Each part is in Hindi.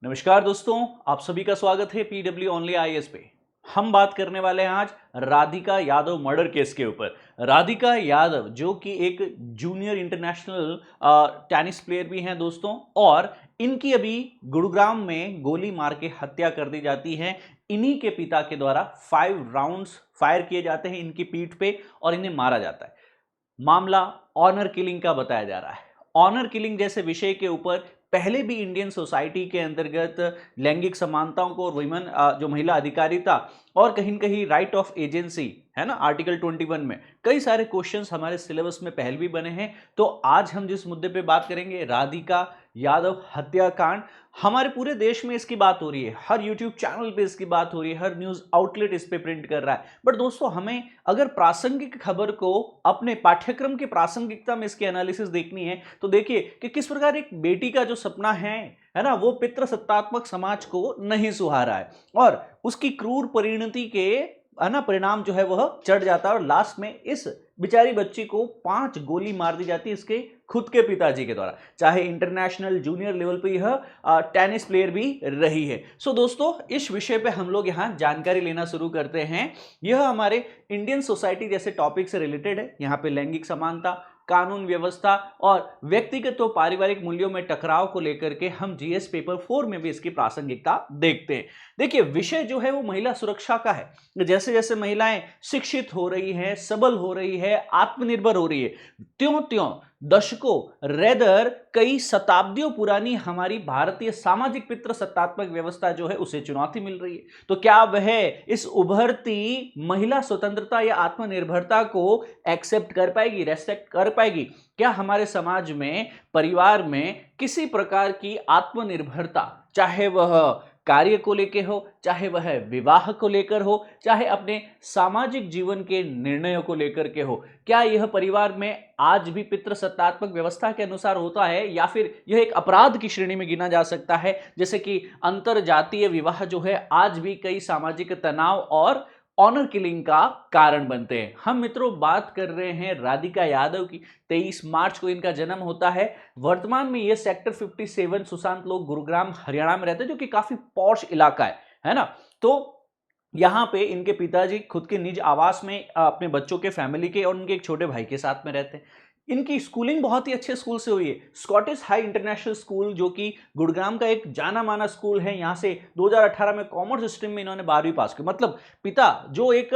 नमस्कार दोस्तों, आप सभी का स्वागत है पीडब्ल्यू ओनली आईएएस पे। हम बात करने वाले हैं आज राधिका यादव मर्डर केस के ऊपर। राधिका यादव जो कि एक जूनियर इंटरनेशनल टेनिस प्लेयर भी हैं दोस्तों, और इनकी अभी गुरुग्राम में गोली मार के हत्या कर दी जाती है। इन्हीं के पिता के द्वारा 5 राउंड्स फायर किए जाते हैं इनकी पीठ पे और इन्हें मारा जाता है। मामला ऑनर किलिंग का बताया जा रहा है। ऑनर किलिंग जैसे विषय के ऊपर पहले भी इंडियन सोसाइटी के अंतर्गत लैंगिक समानताओं को और वुमेन जो महिला अधिकारिता और कहीं न कहीं राइट ऑफ एजेंसी है ना, आर्टिकल 21 में कई सारे क्वेश्चंस हमारे सिलेबस में पहले भी बने हैं। तो आज हम जिस मुद्दे पे बात करेंगे, राधिका यादव हत्याकांड, हमारे पूरे देश में इसकी बात हो रही है, हर यूट्यूब चैनल पे इसकी बात हो रही है, हर न्यूज आउटलेट इस पे प्रिंट कर रहा है। बट दोस्तों, हमें अगर प्रासंगिक खबर को अपने पाठ्यक्रम की प्रासंगिकता में इसकी एनालिसिस देखनी है तो देखिए कि किस प्रकार एक बेटी का जो सपना है ना, वो पितृसत्तात्मक समाज को नहीं सुहा रहा है और उसकी क्रूर परिणति के है ना परिणाम जो है वह चढ़ जाता है और लास्ट में इस बेचारी बच्ची को 5 गोली मार दी जाती है इसके खुद के पिताजी के द्वारा, चाहे इंटरनेशनल जूनियर लेवल पे यह टेनिस प्लेयर भी रही है। सो दोस्तों, इस विषय पे हम लोग यहाँ जानकारी लेना शुरू करते हैं। यह हमारे इंडियन सोसाइटी जैसे टॉपिक से रिलेटेड है। यहाँ पे लैंगिक समानता, कानून व्यवस्था और व्यक्तिगत तो पारिवारिक मूल्यों में टकराव को लेकर के हम जीएस पेपर 4 में भी इसकी प्रासंगिकता देखते हैं। देखिए, विषय जो है वो महिला सुरक्षा का है। जैसे जैसे महिलाएं शिक्षित हो रही हैं, सबल हो रही है, आत्मनिर्भर हो रही है, त्यों त्यों दशकों रेदर कई शताब्दियों पुरानी हमारी भारतीय सामाजिक पितृसत्तात्मक व्यवस्था जो है उसे चुनौती मिल रही है। तो क्या वह इस उभरती महिला स्वतंत्रता या आत्मनिर्भरता को एक्सेप्ट कर पाएगी, रेस्पेक्ट कर पाएगी? क्या हमारे समाज में, परिवार में किसी प्रकार की आत्मनिर्भरता, चाहे वह कार्य को लेकर हो, चाहे वह विवाह को लेकर हो, चाहे अपने सामाजिक जीवन के निर्णयों को लेकर के हो, क्या यह परिवार में आज भी पितृसत्तात्मक व्यवस्था के अनुसार होता है या फिर यह एक अपराध की श्रेणी में गिना जा सकता है? जैसे कि अंतर जातीय विवाह जो है आज भी कई सामाजिक तनाव और ऑनर किलिंग का कारण बनते हैं। हम मित्रों बात कर रहे हैं राधिका यादव की। 23 मार्च को इनका जन्म होता है। वर्तमान में ये सेक्टर 57 सुशांत लोग गुरुग्राम हरियाणा में रहते हैं, जो कि काफी पॉश इलाका है ना। तो यहाँ पे इनके पिताजी खुद के निज आवास में अपने बच्चों के, फैमिली के और उनके एक छोटे भाई के साथ में रहते हैं। इनकी स्कूलिंग बहुत ही अच्छे स्कूल से हुई है। स्कॉटिश हाई इंटरनेशनल स्कूल, जो कि गुड़गांव का एक जाना माना स्कूल है, यहाँ से 2018 में कॉमर्स स्ट्रीम में इन्होंने 12वीं पास की। मतलब पिता जो एक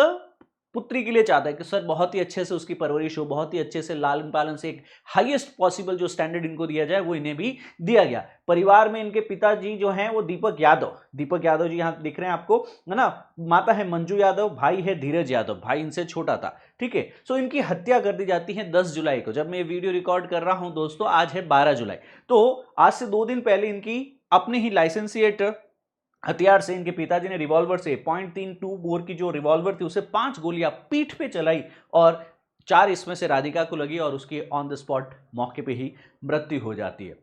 पुत्री के लिए चाहता है कि सर बहुत ही अच्छे से उसकी परवरिश हो, बहुत ही अच्छे से लालन पालन से एक हाईएस्ट पॉसिबल जो स्टैंडर्ड इनको दिया जाए वो इन्हें भी दिया गया। परिवार में इनके पिताजी जो हैं वो दीपक यादव जी यहाँ दिख रहे हैं आपको, है ना। माता है मंजू यादव, भाई है धीरज यादव, भाई इनसे छोटा था, ठीक है। सो इनकी हत्या कर दी जाती है 10 जुलाई को। जब मैं ये वीडियो रिकॉर्ड कर रहा हूं दोस्तों, आज है 12 जुलाई। तो आज से 2 दिन पहले इनकी अपने ही लाइसेंसिएट हथियार से इनके पिताजी ने रिवॉल्वर से .32 बोर की जो रिवॉल्वर थी उसे 5 गोलियां पीठ पे चलाई और 4 इसमें से राधिका को लगी और उसकी ऑन द स्पॉट मौके पे ही मृत्यु हो जाती है।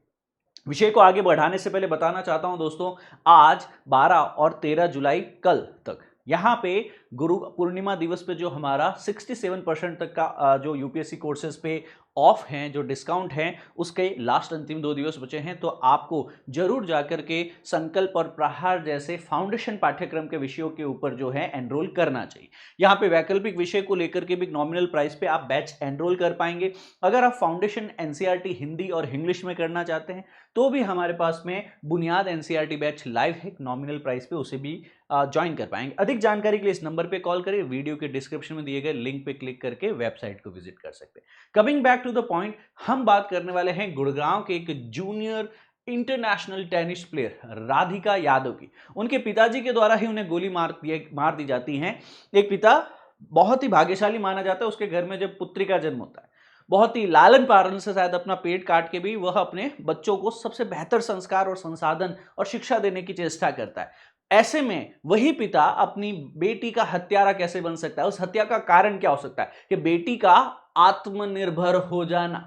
विषय को आगे बढ़ाने से पहले बताना चाहता हूं दोस्तों, आज 12 और 13 जुलाई कल तक यहाँ पे गुरु पूर्णिमा दिवस पे जो हमारा 67% तक का जो यूपीएससी कोर्सेज पे ऑफ हैं, जो डिस्काउंट हैं, उसके लास्ट अंतिम 2 दिवस बचे हैं। तो आपको जरूर जाकर के संकल्प और प्रहार जैसे फाउंडेशन पाठ्यक्रम के विषयों के ऊपर जो है एनरोल करना चाहिए। यहाँ पे वैकल्पिक विषय को लेकर के भी नॉमिनल प्राइस पे आप बैच एनरोल कर पाएंगे। अगर आप फाउंडेशन एनसीईआरटी हिंदी और इंग्लिश में करना चाहते हैं तो भी हमारे पास में बुनियाद एनसीईआरटी बैच लाइव है, नॉमिनल प्राइस पे उसे भी ज्वाइन कर पाएंगे। अधिक जानकारी के लिए इस नंबर पे कॉल करें, वीडियो के डिस्क्रिप्शन में दिए गए लिंक पे क्लिक करके वेबसाइट को विजिट कर सकते हैं। Coming back to the point, हम बात करने वाले हैं गुड़गांव के एक junior international tennis player Radhika Yadav की। उनके पिताजी के द्वारा ही उन्हें गोली मार दी जाती है। एक पिता बहुत ही भाग्यशाली माना जाता है, उसके घर में जब पुत्री का जन्म होता है, बहुत ही लालन पालन से शायद अपना पेट काट के भी वह अपने बच्चों को सबसे बेहतर संस्कार और संसाधन और शिक्षा देने की चेष्टा करता है। ऐसे में वही पिता अपनी बेटी का हत्यारा कैसे बन सकता है? उस हत्या का कारण क्या हो सकता है? कि बेटी का आत्मनिर्भर हो जाना।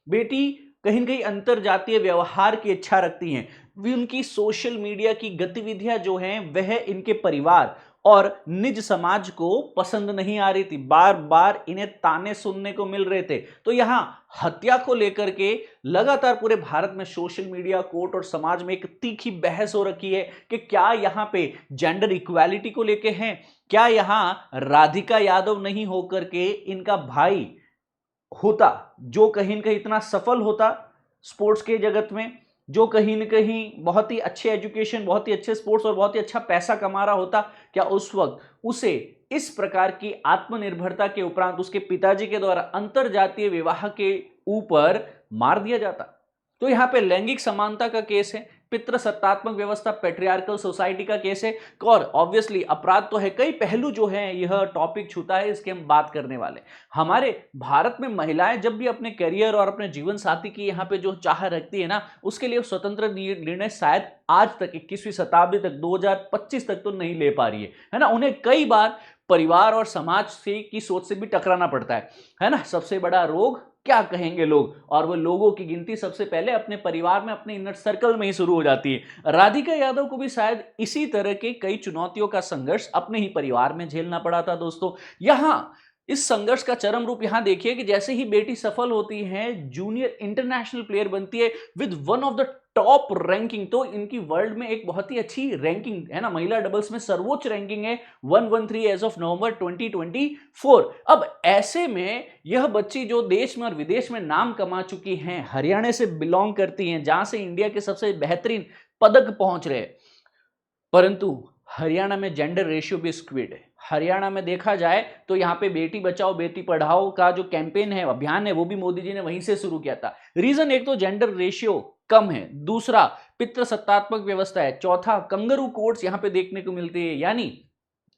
बेटी कहीं न कहीं अंतर जातीय व्यवहार की इच्छा रखती हैं। उनकी सोशल मीडिया की गतिविधियां जो हैं वह इनके परिवार और निज समाज को पसंद नहीं आ रही थी, बार बार इन्हें ताने सुनने को मिल रहे थे। तो यहां हत्या को लेकर के लगातार पूरे भारत में सोशल मीडिया, कोर्ट और समाज में एक तीखी बहस हो रखी है कि क्या यहां पे जेंडर इक्वालिटी को लेके हैं, क्या यहां राधिका यादव नहीं होकर के इनका भाई होता जो कहीं न कहीं इतना सफल होता स्पोर्ट्स के जगत में, जो कहीं न कहीं बहुत ही अच्छे एजुकेशन, बहुत ही अच्छे स्पोर्ट्स और बहुत ही अच्छा पैसा कमा रहा होता, क्या उस वक्त उसे इस प्रकार की आत्मनिर्भरता के उपरांत उसके पिताजी के द्वारा अंतरजातीय विवाह के ऊपर मार दिया जाता? तो यहां पे लैंगिक समानता का केस है, पितृसत्तात्मक व्यवस्था, पेट्रियार्कल सोसाइटी का केस है, और ऑब्वियसली अपराध तो है, कई पहलू जो है यह टॉपिक छूता है, इसके हम बात करने वाले। हमारे भारत में महिलाएं जब भी अपने करियर और अपने जीवन साथी की यहाँ पे जो चाह रखती है ना, उसके लिए स्वतंत्र निर्णय शायद आज तक 21वीं शताब्दी तक 2025 तक तो नहीं ले पा रही है ना। उन्हें कई बार परिवार और समाज से की सोच से भी टकराना पड़ता है ना। सबसे बड़ा रोग क्या कहेंगे लोग, और वो लोगों की गिनती सबसे पहले अपने परिवार में, अपने इनर सर्कल में ही शुरू हो जाती है। राधिका यादव को भी शायद इसी तरह के कई चुनौतियों का संघर्ष अपने ही परिवार में झेलना पड़ा था दोस्तों। यहां इस संघर्ष का चरम रूप यहां देखिए कि जैसे ही बेटी सफल होती है, जूनियर इंटरनेशनल प्लेयर बनती है with one of the top ranking, तो इनकी वर्ल्ड में एक बहुत ही अच्छी रैंकिंग है ना, महिला डबल्स में सर्वोच्च रैंकिंग है 113 एज ऑफ नवंबर 2024। अब ऐसे में यह बच्ची जो देश में और विदेश में नाम कमा चुकी हैं, हरियाणा से बिलोंग करती हैं, जहां से इंडिया के सबसे बेहतरीन पदक पहुंच रहे हैं, परंतु हरियाणा में जेंडर रेशियो भी स्क्विड है। हरियाणा में देखा जाए तो यहाँ पे बेटी बचाओ बेटी पढ़ाओ का जो कैंपेन है, अभियान है, वो भी मोदी जी ने वहीं से शुरू किया था। रीजन एक तो जेंडर रेशियो कम है, दूसरा पितृसत्तात्मक व्यवस्था है, चौथा कंगारू कोर्ट्स यहाँ पे देखने को मिलती है, यानी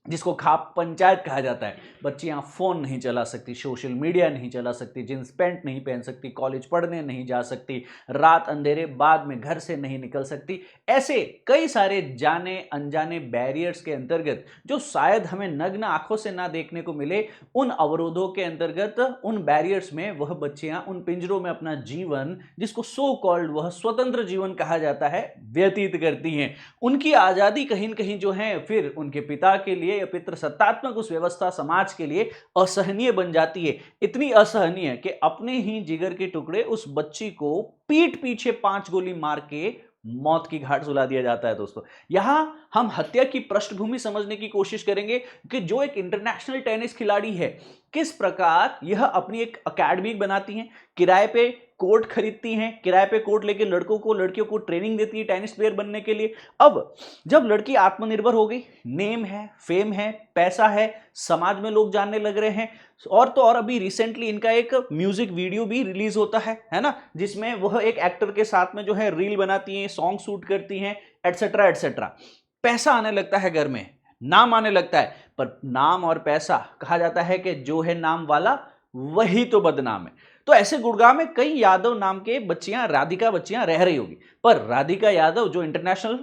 जिसको खाप पंचायत कहा जाता है। बच्चियां फोन नहीं चला सकती, सोशल मीडिया नहीं चला सकती, जींस पैंट नहीं पहन सकती, कॉलेज पढ़ने नहीं जा सकती, रात अंधेरे बाद में घर से नहीं निकल सकती। ऐसे कई सारे जाने अनजाने बैरियर्स के अंतर्गत जो शायद हमें नग्न आंखों से ना देखने को मिले, उन अवरोधों के अंतर्गत, उन बैरियर्स में वह बच्चियां उन पिंजरों में अपना जीवन, जिसको सो कॉल्ड वह स्वतंत्र जीवन कहा जाता है, व्यतीत करती हैं। उनकी आजादी कहीं न कहीं जो है फिर उनके पिता के लिए या पितृसत्तात्मक उस व्यवस्था समाज के लिए असहनीय बन जाती है। इतनी असहनीय कि अपने ही जिगर के टुकड़े उस बच्ची को पीठ पीछे 5 गोली मार के मौत की घाट सुला दिया जाता है दोस्तों। यहां हम हत्या की पृष्ठभूमि समझने की कोशिश करेंगे कि जो एक इंटरनेशनल टेनिस खिलाड़ी है, किस प्रकार यह अपनी एक अकेडमी बनाती हैं, किराए पे कोर्ट खरीदती हैं, किराए पे कोर्ट लेके लड़कों को लड़कियों को ट्रेनिंग देती है टेनिस प्लेयर बनने के लिए। अब जब लड़की आत्मनिर्भर हो गई, नेम है, फेम है, पैसा है, समाज में लोग जानने लग रहे हैं, और तो और अभी रिसेंटली इनका एक म्यूजिक वीडियो भी रिलीज होता है ना, जिसमें वह एक एक्टर के साथ में जो है रील बनाती हैं, सॉन्ग शूट करती हैं, एटसेट्रा एटसेट्रा। पैसा आने लगता है घर में, नाम आने लगता है, पर नाम और पैसा, कहा जाता है कि जो है नाम वाला वही तो बदनाम है। तो ऐसे गुड़गांव में कई यादव नाम के बच्चियां, राधिका बच्चियां रह रही होगी, पर राधिका यादव जो इंटरनेशनल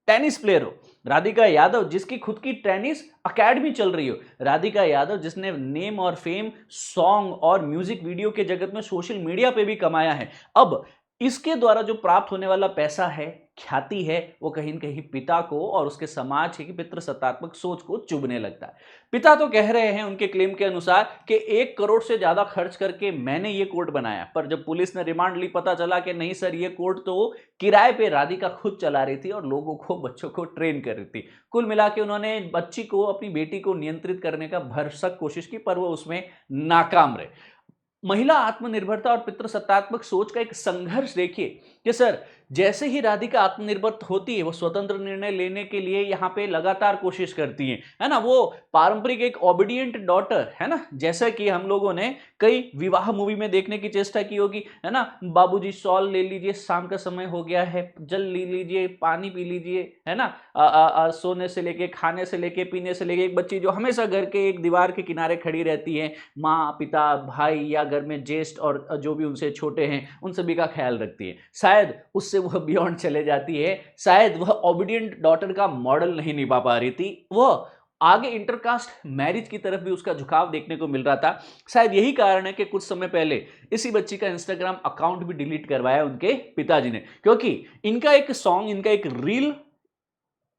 टेनिस प्लेयर हो, राधिका यादव जिसकी खुद की टेनिस अकेडमी चल रही हो, राधिका यादव जिसने नेम और फेम सॉन्ग और म्यूजिक वीडियो के जगत में सोशल मीडिया पे भी कमाया है, अब इसके द्वारा जो प्राप्त होने वाला पैसा है, ख्याति है, वो कहीं न कहीं पिता को और उसके समाज की पितृसत्तात्मक सोच को चुभने लगता है। पिता तो कह रहे हैं उनके क्लेम के अनुसार कि 1 करोड़ से ज्यादा खर्च करके मैंने ये कोर्ट बनाया, पर जब पुलिस ने रिमांड ली, पता चला कि नहीं सर, ये कोर्ट तो किराए पे राधिका खुद चला रही थी और लोगों को, बच्चों को ट्रेन कर रही थी। कुल मिला के उन्होंने बच्ची को, अपनी बेटी को नियंत्रित करने का भरसक कोशिश की, पर वो उसमें नाकाम रहे। महिला आत्मनिर्भरता और पितृसत्तात्मक सोच का एक संघर्ष देखिए कि सर, जैसे ही राधिका आत्मनिर्भर होती है, वो स्वतंत्र निर्णय लेने के लिए यहाँ पे लगातार कोशिश करती है ना। वो पारंपरिक एक ओबीडिएंट डॉटर है ना, जैसा कि हम लोगों ने कई विवाह मूवी में देखने की चेष्टा की होगी, है ना। बाबूजी शॉल ले लीजिए, शाम का समय हो गया है, जल ले लीजिए, पानी पी लीजिए, है ना। सोने से लेके, खाने से लेके, पीने से लेके, एक बच्ची जो हमेशा घर के एक दीवार के किनारे खड़ी रहती है, माँ, पिता, भाई या घर में ज्येष्ठ और जो भी उनसे छोटे हैं, उन सभी का ख्याल रखती है। शायद उससे वह बियॉन्ड चले जाती है, शायद वह ओबीडिएंट डॉटर का मॉडल नहीं निभा पा रही थी, वह आगे इंटरकास्ट मैरिज की तरफ भी उसका झुकाव देखने को मिल रहा था। शायद यही कारण है कि कुछ समय पहले इसी बच्ची का इंस्टाग्राम अकाउंट भी डिलीट करवाया उनके पिताजी ने, क्योंकि इनका एक सॉन्ग, इनका एक रील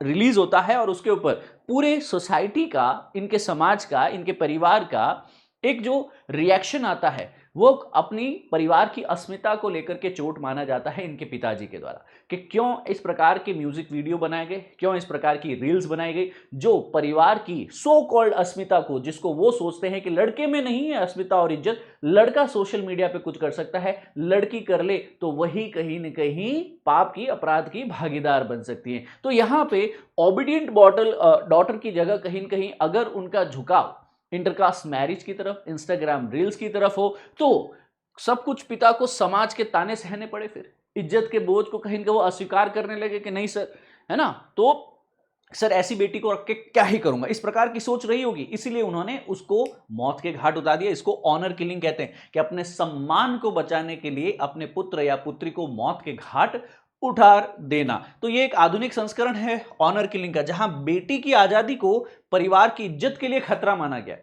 रिलीज होता है और उसके ऊपर पूरे सोसाइटी का, इनके समाज का, इनके परिवार का एक जो रिएक्शन आता है वो अपनी परिवार की अस्मिता को लेकर के चोट माना जाता है इनके पिताजी के द्वारा कि क्यों इस प्रकार के म्यूजिक वीडियो बनाए गए, क्यों इस प्रकार की रील्स बनाई गई जो परिवार की सो कॉल्ड अस्मिता को, जिसको वो सोचते हैं कि लड़के में नहीं है अस्मिता और इज्जत, लड़का सोशल मीडिया पे कुछ कर सकता है, लड़की कर ले तो वही कहीं न कहीं पाप की, अपराध की भागीदार बन सकती है। तो यहां पे ओबीडिएंट डॉटर की जगह कहीं न कहीं अगर उनका झुकाव इंटरकास्ट मैरिज की तरफ, इंस्टाग्राम रील्स की तरफ हो तो सब कुछ पिता को समाज के ताने सहने पड़े, फिर इज्जत के बोझ को कहीं ना कहीं वो अस्वीकार करने लगे कि नहीं सर, है ना, तो सर ऐसी बेटी को रख के क्या ही करूंगा, इस प्रकार की सोच रही होगी, इसीलिए उन्होंने उसको मौत के घाट उतार दिया। इसको ऑनर किलिंग कहते हैं कि अपने सम्मान को बचाने के लिए अपने पुत्र या पुत्री को मौत के घाट उठार देना। तो ये एक आधुनिक संस्करण है ऑनर किलिंग का, जहां बेटी की आजादी को परिवार की इज्जत के लिए खतरा माना गया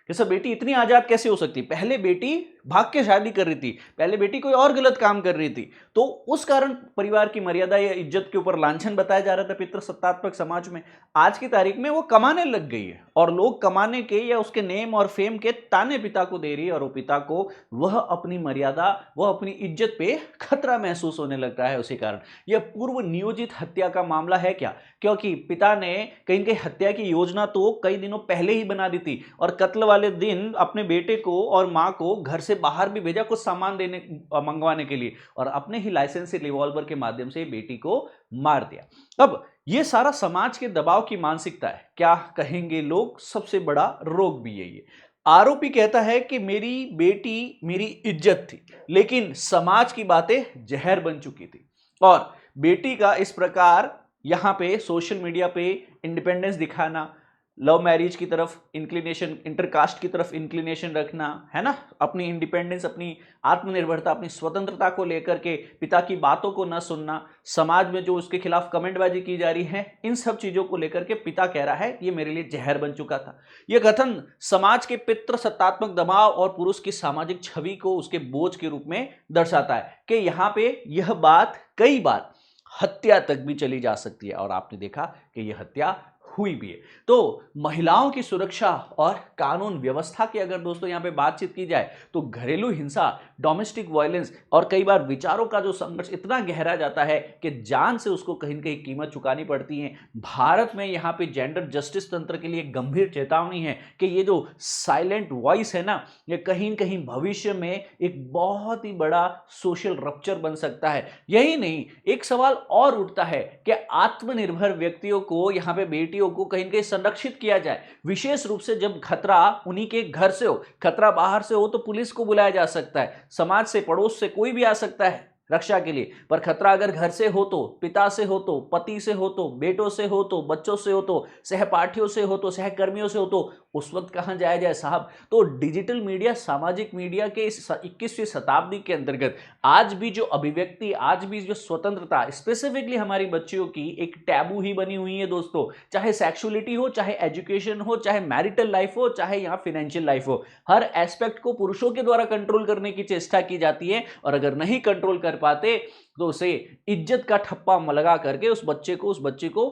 कि सर बेटी इतनी आजाद कैसे हो सकती, पहले बेटी भाग के शादी कर रही थी, पहले बेटी कोई और गलत काम कर रही थी, तो उस कारण परिवार की मर्यादा या इज्जत के ऊपर लांछन बताया जा रहा था पितृसत्तात्मक समाज में। आज की तारीख में वो कमाने लग गई है और लोग कमाने के या उसके नेम और फेम के ताने पिता को दे रही है और वो पिता को वह अपनी मर्यादा, वह अपनी इज्जत पे खतरा महसूस होने लगता है उसी कारण। यह पूर्व नियोजित हत्या का मामला है क्या, क्योंकि पिता ने कहीं कहीं हत्या की योजना तो कई दिनों पहले ही बना दी थी और कत्ल वाले दिन अपने बेटे को और मां को घर से बाहर भी भेजा कुछ सामान देने मंगवाने के लिए और अपने ही लाइसेंस से रिवॉल्वर के माध्यम से बेटी को मार दिया। अब यह सारा समाज के दबाव की मानसिकता है, क्या कहेंगे लोग, सबसे बड़ा रोग भी यही है। आरोपी कहता है कि मेरी बेटी मेरी इज्जत थी लेकिन समाज की बातें जहर बन चुकी थी और बेटी का इस प्रकार यहां पे सोशल मीडिया पे इंडिपेंडेंस दिखाना, लव मैरिज की तरफ इंक्लिनेशन, इंटरकास्ट की तरफ इंक्लिनेशन रखना, है ना, अपनी इंडिपेंडेंस, अपनी आत्मनिर्भरता, अपनी स्वतंत्रता को लेकर के पिता की बातों को न सुनना, समाज में जो उसके खिलाफ कमेंटबाजी की जा रही है, इन सब चीजों को लेकर के पिता कह रहा है ये मेरे लिए जहर बन चुका था। यह कथन समाज के पितृसत्तात्मक दबाव और पुरुष की सामाजिक छवि को उसके बोझ के रूप में दर्शाता है कि यहां पे यह बात कई बार हत्या तक भी चली जा सकती है और आपने देखा कि यह हत्या हुई भी है। तो महिलाओं की सुरक्षा और कानून व्यवस्था की अगर दोस्तों यहां पे बातचीत की जाए तो घरेलू हिंसा, डोमेस्टिक वायलेंस और कई बार विचारों का जो संघर्ष इतना गहरा जाता है कि जान से उसको कहीं न कहीं कीमत चुकानी पड़ती है। भारत में यहां पे जेंडर जस्टिस तंत्र के लिए गंभीर चेतावनी है कि ये जो साइलेंट वॉइस है ना, ये कहीं न कहीं भविष्य में एक बहुत ही बड़ा सोशल रप्चर बन सकता है। यही नहीं, एक सवाल और उठता है कि आत्मनिर्भर व्यक्तियों को यहां पे बेटी को कहीं न कहीं संरक्षित किया जाए, विशेष रूप से जब खतरा उन्हीं के घर से हो, खतरा बाहर से हो तो पुलिस को बुलाया जा सकता है, समाज से, पड़ोस से कोई भी आ सकता है रक्षा के लिए, पर खतरा अगर घर से हो तो, पिता से हो तो, पति से हो तो, बेटों से हो तो, बच्चों से हो तो, सहपाठियों से हो तो, सहकर्मियों से हो तो उस वक्त कहां जाया जाए साहब। तो डिजिटल मीडिया, सामाजिक मीडिया के इस 21वीं शताब्दी के अंतर्गत आज भी जो अभिव्यक्ति, आज भी जो स्वतंत्रता स्पेसिफिकली हमारी बच्चियों की एक टैबू ही बनी हुई है दोस्तों, चाहे सेक्सुअलिटी हो, चाहे एजुकेशन हो, चाहे मैरिटल लाइफ हो, चाहे यहां फाइनेंशियल लाइफ हो, हर एस्पेक्ट को पुरुषों के द्वारा कंट्रोल करने की चेष्टा की जाती है और अगर नहीं कंट्रोल कर पाते तो उसे इज्जत का ठप्पा लगा करके उस बच्चे को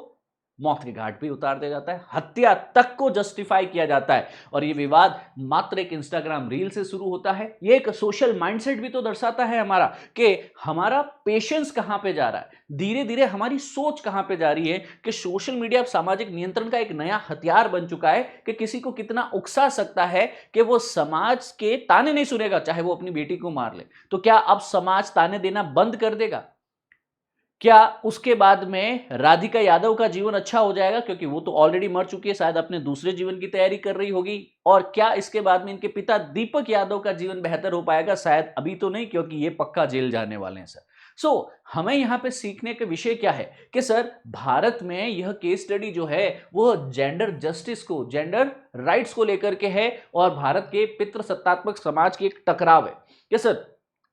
मौत के घाट पे उतार दिया जाता है, हत्या तक को जस्टिफाई किया जाता है। और ये विवाद मात्र एक इंस्टाग्राम रील से शुरू होता है। ये एक सोशल माइंडसेट भी तो दर्शाता है हमारा कि हमारा पेशेंस कहां पे जा रहा है, धीरे धीरे हमारी सोच कहां पे जा रही है कि सोशल मीडिया सामाजिक नियंत्रण का एक नया हथियार बन चुका है कि किसी को कितना उकसा सकता है कि वो समाज के ताने नहीं सुनेगा, चाहे वो अपनी बेटी को मार ले। तो क्या अब समाज ताने देना बंद कर देगा? क्या उसके बाद में राधिका यादव का जीवन अच्छा हो जाएगा, क्योंकि वो तो ऑलरेडी मर चुकी है, शायद अपने दूसरे जीवन की तैयारी कर रही होगी। और क्या इसके बाद में इनके पिता दीपक यादव का जीवन बेहतर हो पाएगा? शायद अभी तो नहीं, क्योंकि ये पक्का जेल जाने वाले हैं सर। सो हमें यहां पे सीखने का विषय क्या है कि सर भारत में यह केस स्टडी जो है वो जेंडर जस्टिस को, जेंडर राइट्स को लेकर के है और भारत के पितृसत्तात्मक समाज की एक टकराव है कि सर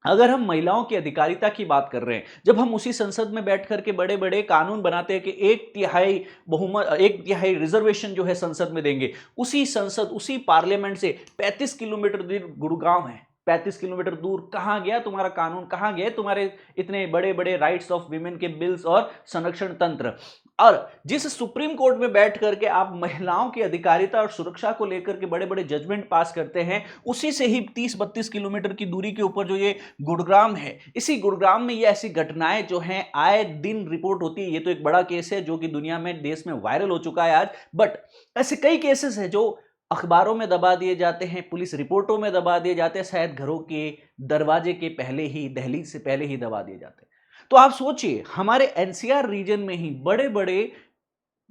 अगर हम महिलाओं की अधिकारिता की बात कर रहे हैं, जब हम उसी संसद में बैठ करके बड़े बड़े कानून बनाते हैं कि 1/3 बहुमत, 1/3 रिजर्वेशन जो है संसद में देंगे, उसी संसद, उसी पार्लियामेंट से 35 किलोमीटर दूर गुड़गांव है, 35 किलोमीटर दूर कहां गया तुम्हारा कानून, कहां गए तुम्हारे इतने बड़े बड़े राइट्स ऑफ वीमेन के बिल्स और संरक्षण तंत्र? और जिस सुप्रीम कोर्ट में बैठ करके आप महिलाओं की अधिकारिता और सुरक्षा को लेकर के बड़े बड़े जजमेंट पास करते हैं, उसी से ही 30-32 किलोमीटर की दूरी के ऊपर जो ये गुड़गांव है, इसी गुड़गांव में ये ऐसी घटनाएं जो हैं आए दिन रिपोर्ट होती है। ये तो एक बड़ा केस है जो कि दुनिया में, देश में वायरल हो चुका है आज, बट ऐसे कई केसेस हैं जो अखबारों में दबा दिए जाते हैं, पुलिस रिपोर्टों में दबा दिए जाते हैं, शायद घरों के दरवाजे के पहले ही, दहलीज से पहले ही दबा दिए जाते हैं। तो आप सोचिए, हमारे एनसीआर रीजन में ही बड़े बड़े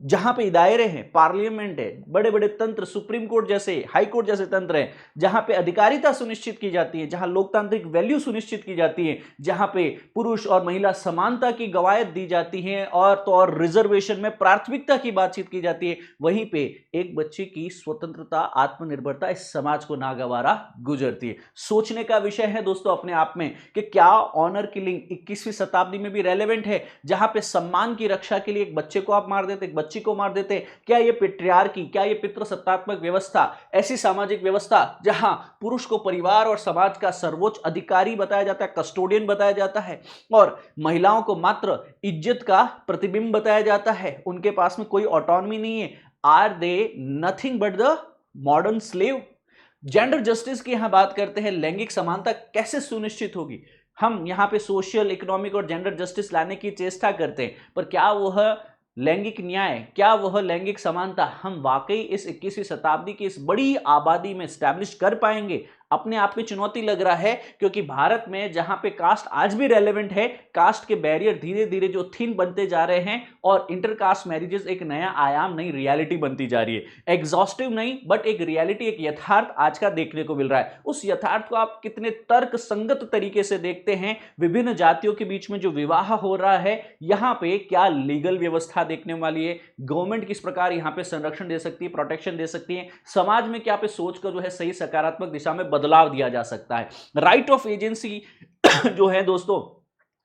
जहां पे दायरे हैं, पार्लियामेंट है, बड़े बड़े तंत्र, सुप्रीम कोर्ट जैसे, हाई कोर्ट जैसे तंत्र हैं, जहां पे अधिकारिता सुनिश्चित की जाती है, जहां लोकतांत्रिक वैल्यू सुनिश्चित की जाती है, जहां पे पुरुष और महिला समानता की गवायत दी जाती है और तो और रिजर्वेशन में प्राथमिकता की बातचीत की जाती है, वहीं पे एक बच्चे की स्वतंत्रता, आत्मनिर्भरता इस समाज को नागवारा गुजरती है। सोचने का विषय है दोस्तों अपने आप में कि क्या ऑनर किलिंग 21वीं शताब्दी में भी रेलेवेंट है, जहां पे सम्मान की रक्षा के लिए एक बच्चे को आप मार देते, बच्ची को मार देते। क्या ये पेट्रियार्की, क्या ये पितृसत्तात्मक व्यवस्था, ऐसी सामाजिक व्यवस्था जहां पुरुष को परिवार और समाज का सर्वोच्च अधिकारी बताया जाता है, कस्टोडियन बताया जाता है, और महिलाओं को मात्र इज्जत का प्रतिबिंब बताया जाता है, उनके पास में कोई ऑटोनॉमी नहीं है। Are they nothing but the modern slave? Gender justice की यहां बात करते हैं, लैंगिक समानता कैसे सुनिश्चित होगी? हम यहां पे सोशल, इकोनॉमिक और जेंडर जस्टिस लाने की चेष्टा करते हैं, पर क्या वह लैंगिक न्याय, क्या वह लैंगिक समानता हम वाकई इस 21वीं शताब्दी की इस बड़ी आबादी में स्टैब्लिश कर पाएंगे? अपने आप में चुनौती लग रहा है, क्योंकि भारत में जहां पे कास्ट आज भी रेलेवेंट है, कास्ट के बैरियर धीरे धीरे जो थिन बनते जा रहे हैं और इंटरकास्ट मैरिजेस एक नया आयाम, नई रियलिटी बनती जा रही है। एग्जॉस्टिव नहीं, बट एक रियलिटी, एक यथार्थ आज का देखने को मिल रहा है। उस यथार्थ को आप कितने तर्क संगत तरीके से देखते हैं? विभिन्न जातियों के बीच में जो विवाह हो रहा है, यहां पे क्या लीगल व्यवस्था देखने वाली है? गवर्नमेंट किस प्रकार यहां पे संरक्षण दे सकती है, प्रोटेक्शन दे सकती है? समाज में क्या पे सोच का जो है सही सकारात्मक दिशा में बदलाव दिया जा सकता है? राइट ऑफ एजेंसी जो है दोस्तों,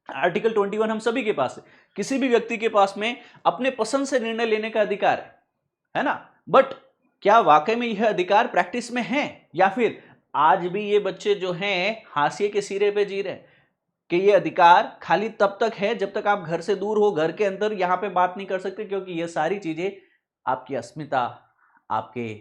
आर्टिकल 21 हम सभी के पास है, किसी भी व्यक्ति के पास में अपने पसंद से निर्णय लेने का अधिकार है ना? बट क्या वाकई में यह अधिकार प्रैक्टिस में है, या फिर आज भी ये बच्चे जो हैं हाशिए के सिरे पे जी रहे हैं कि ये अधिकार खाली तब तक है जब तक आप घर से दूर हो, घर के अंदर यहां पे बात नहीं कर सकते, क्योंकि ये सारी चीजें आपकी अस्मिता, आपके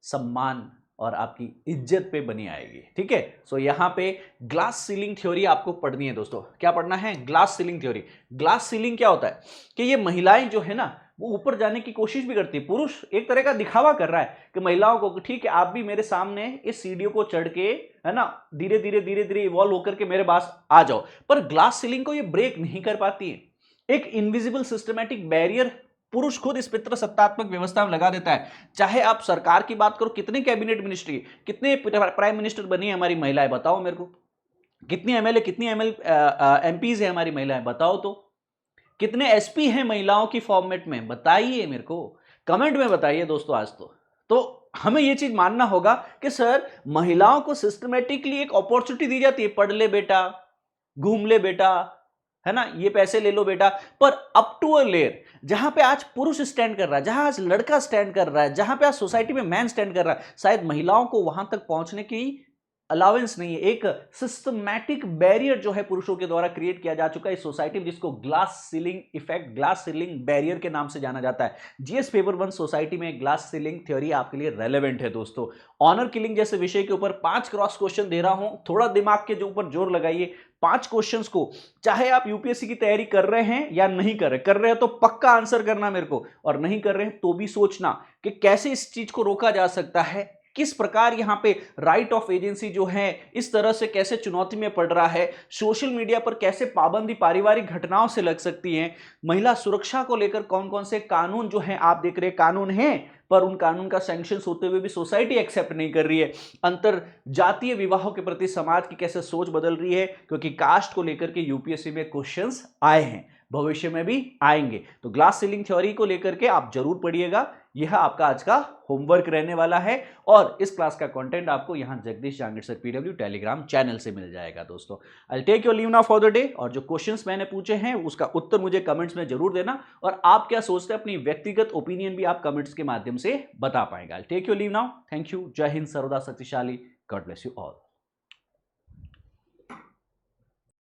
सम्मान और आपकी इज्जत पे बनी आएगी। ठीक है, सो यहां पे ग्लास सीलिंग थ्योरी आपको पढ़नी है दोस्तों। क्या पढ़ना है? Glass ceiling theory. Glass ceiling क्या होता है कि ये महिलाएं जो है ना, वो ऊपर जाने की कोशिश भी करती है, पुरुष एक तरह का दिखावा कर रहा है कि महिलाओं को, ठीक है आप भी मेरे सामने इस सीढ़ियों को चढ़ के, है ना, धीरे धीरे इवॉल्व होकर के मेरे पास आ जाओ, पर ग्लास सीलिंग को ये ब्रेक नहीं कर पाती है। एक इनविजिबल सिस्टमैटिक बैरियर पुरुष खुद इस पितृसत्तात्मक व्यवस्था में लगा देता है। चाहे आप सरकार की बात करो, कितने कैबिनेट मिनिस्ट्री, कितने प्राइम मिनिस्टर बनी है हमारी महिलाएं, बताओ मेरे को। कितनी एमएलए, कितनी एमपीज है हमारी महिलाएं, बताओ तो। कितने एसपी हैं महिलाओं की फॉर्मेट में, बताइए मेरे को, कमेंट में बताइए दोस्तों। आज तो हमें यह चीज मानना होगा कि सर, महिलाओं को सिस्टमेटिकली एक अपॉर्चुनिटी दी जाती है, पढ़ ले बेटा, घूम ले बेटा, है ना, ये पैसे ले लो बेटा, पर अप टू अ लेयर, जहां पे आज पुरुष स्टैंड कर रहा है, जहां आज लड़का स्टैंड कर रहा है, जहां पे आज सोसाइटी में मैन स्टैंड कर रहा है, शायद महिलाओं को वहां तक पहुंचने की अलाउंस नहीं है। एक सिस्टमैटिक बैरियर जो है पुरुषों के द्वारा क्रिएट किया जा चुका है इस सोसाइटी में, जिसको glass ceiling effect, glass ceiling barrier के नाम से जाना जाता है। जीएस पेपर 1 सोसाइटी में ग्लास सीलिंग थ्योरी आपके लिए रेलेवेंट है दोस्तों। ऑनर किलिंग जैसे विषय के ऊपर 5 क्रॉस क्वेश्चन दे रहा हूं, थोड़ा दिमाग के जो ऊपर जोर लगाइए। 5 क्वेश्चंस को, चाहे आप यूपीएससी की तैयारी कर रहे हैं या नहीं कर रहे हैं तो पक्का आंसर करना मेरे को, और नहीं कर रहे हैं तो भी सोचना कि कैसे इस चीज को रोका जा सकता है, किस प्रकार यहां पे राइट ऑफ एजेंसी जो है इस तरह से कैसे चुनौती में पड़ रहा है, सोशल मीडिया पर कैसे पाबंदी पारिवारिक घटनाओं से लग सकती है, महिला सुरक्षा को लेकर कौन कौन से कानून जो हैं, आप देख रहे हैं कानून हैं पर उन कानून का सैंक्शन होते हुए भी सोसाइटी एक्सेप्ट नहीं कर रही है, अंतर जातीय विवाहों के प्रति समाज की कैसे सोच बदल रही है, क्योंकि कास्ट को लेकर के यूपीएससी में क्वेश्चंस आए हैं, भविष्य में भी आएंगे। तो ग्लास सीलिंग थ्योरी को लेकर के आप जरूर पढ़िएगा, यह आपका आज का होमवर्क रहने वाला है, और इस क्लास का कंटेंट आपको यहां Jagdish Jahangir sir PW Telegram channel से मिल जाएगा दोस्तों। I take your leave now for the day, और जो क्वेश्चंस मैंने पूछे हैं उसका उत्तर मुझे कमेंट्स में जरूर देना, और आप क्या सोचते हैं अपनी व्यक्तिगत ओपिनियन भी आप कमेंट्स के माध्यम से बता पाएंगे। I take your leave now, thank you, जय हिंद, सर्वदा शक्तिशाली, गॉड ब्लेस यू ऑल।